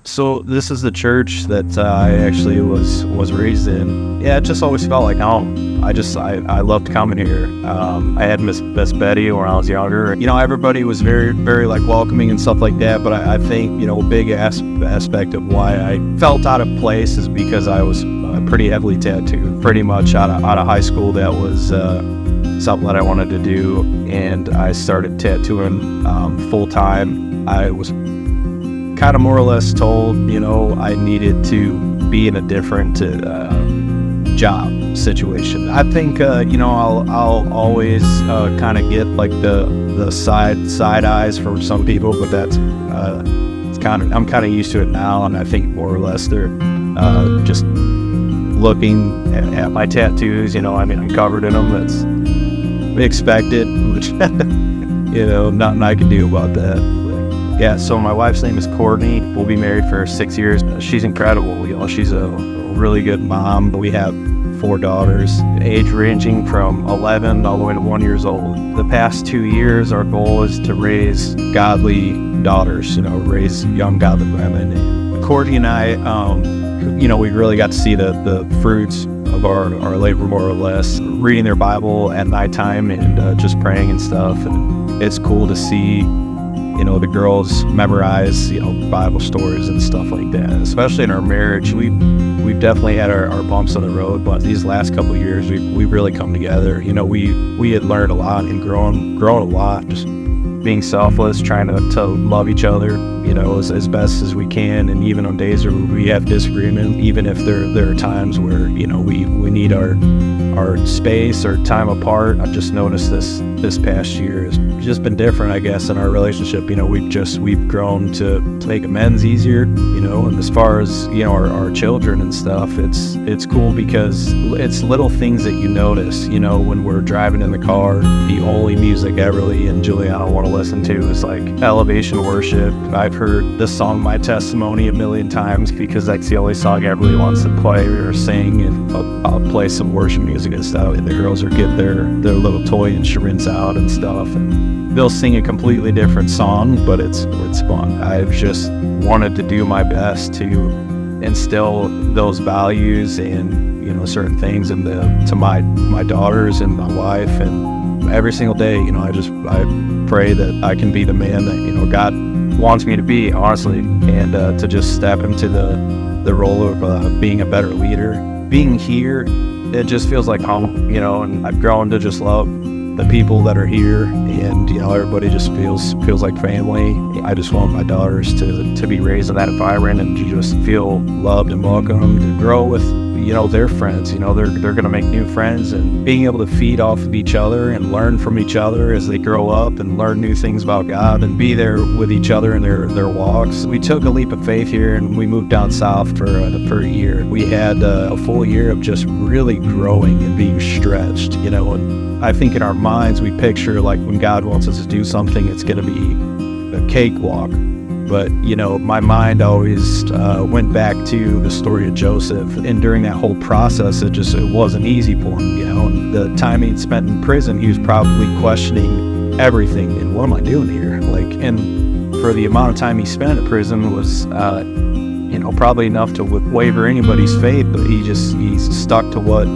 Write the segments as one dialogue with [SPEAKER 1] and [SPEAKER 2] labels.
[SPEAKER 1] So this is the church that I actually was raised in. Yeah, it just always felt like home. I loved coming here. I had Miss Betty when I was younger. Everybody was very, very like welcoming and stuff like that. But I think a big aspect of why I felt out of place is because I was pretty heavily tattooed. Pretty much out of high school, that was something that I wanted to do, and I started tattooing full time. I was kind of more or less told, I needed to be in a different job situation. I think, I'll always kind of get like the side eyes from some people, but that's I'm kind of used to it now, and I think more or less they're just looking at my tattoos. I'm covered in them. That's expected, which nothing I can do about that. Yeah, so my wife's name is Courtney. We'll be married for 6 years. She's incredible. She's a really good mom. We have 4 daughters, age ranging from 11 all the way to 1 year old. The past 2 years, our goal is to raise godly daughters, raise young godly women. Courtney and I, we really got to see the fruits of our labor, more or less, reading their Bible at nighttime and just praying and stuff. And it's cool to see the girls memorize, Bible stories and stuff like that. Especially in our marriage, we've definitely had our bumps on the road, but these last couple of years, we've really come together. We had learned a lot and grown a lot, just being selfless, trying to love each other, as best as we can. And even on days where we have disagreement, even if there are times where, we need our space or time apart. I've just noticed this past year has just been different, I guess, in our relationship. We've grown to make amends easier, and as far as, our children and stuff, it's cool because it's little things that you notice, when we're driving in the car. The only music Everly and Juliana want to listen to is like elevation worship. I've heard this song, My Testimony, a million times because that's the only song Everly wants to play or sing, and I'll play some worship music and stuff, and the girls will get their little toy instruments out and stuff, and they'll sing a completely different song, but it's fun. I've just wanted to do my best to instill those values and certain things to my daughters and my wife, and every single day, I pray that I can be the man that God wants me to be, honestly, and to just step into the role of being a better leader. Being here, it just feels like home, and I've grown to just love the people that are here, and everybody just feels like family. I just want my daughters to be raised in that environment and to just feel loved and welcomed, to grow with their friends. They're gonna make new friends, and being able to feed off of each other and learn from each other as they grow up and learn new things about God and be there with each other in their walks. We took a leap of faith here and we moved down south for a year. We had a full year of just really growing and being stretched, and I think in our minds we picture like when God wants us to do something, it's gonna be a cakewalk. But, my mind always went back to the story of Joseph. And during that whole process, it wasn't easy for him, And the time he'd spent in prison, he was probably questioning everything. And what am I doing here? And for the amount of time he spent in prison was, probably enough to waver anybody's faith. But he's stuck to what,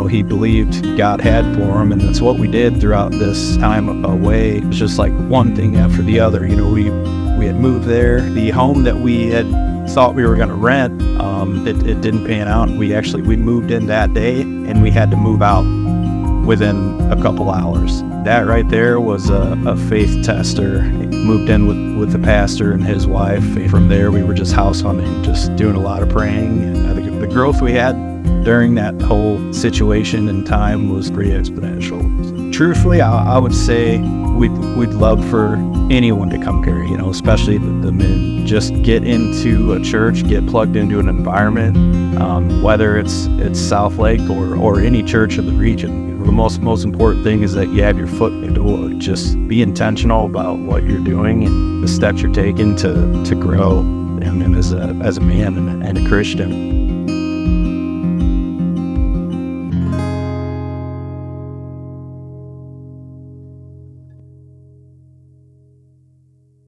[SPEAKER 1] he believed God had for him. And that's what we did throughout this time away. It was just like one thing after the other. We had moved there. The home that we had thought we were going to rent, it didn't pan out. We moved in that day, and we had to move out within a couple hours. That right there was a faith tester. Moved in with the pastor and his wife. From there, we were just house hunting, just doing a lot of praying. And the growth we had during that whole situation and time was pretty exponential. Truthfully, I would say we'd love for anyone to come here, especially the men. Just get into a church, get plugged into an environment, whether it's South Lake or any church in the region. The most important thing is that you have your foot in the door. Just be intentional about what you're doing and the steps you're taking to grow as a man and a Christian.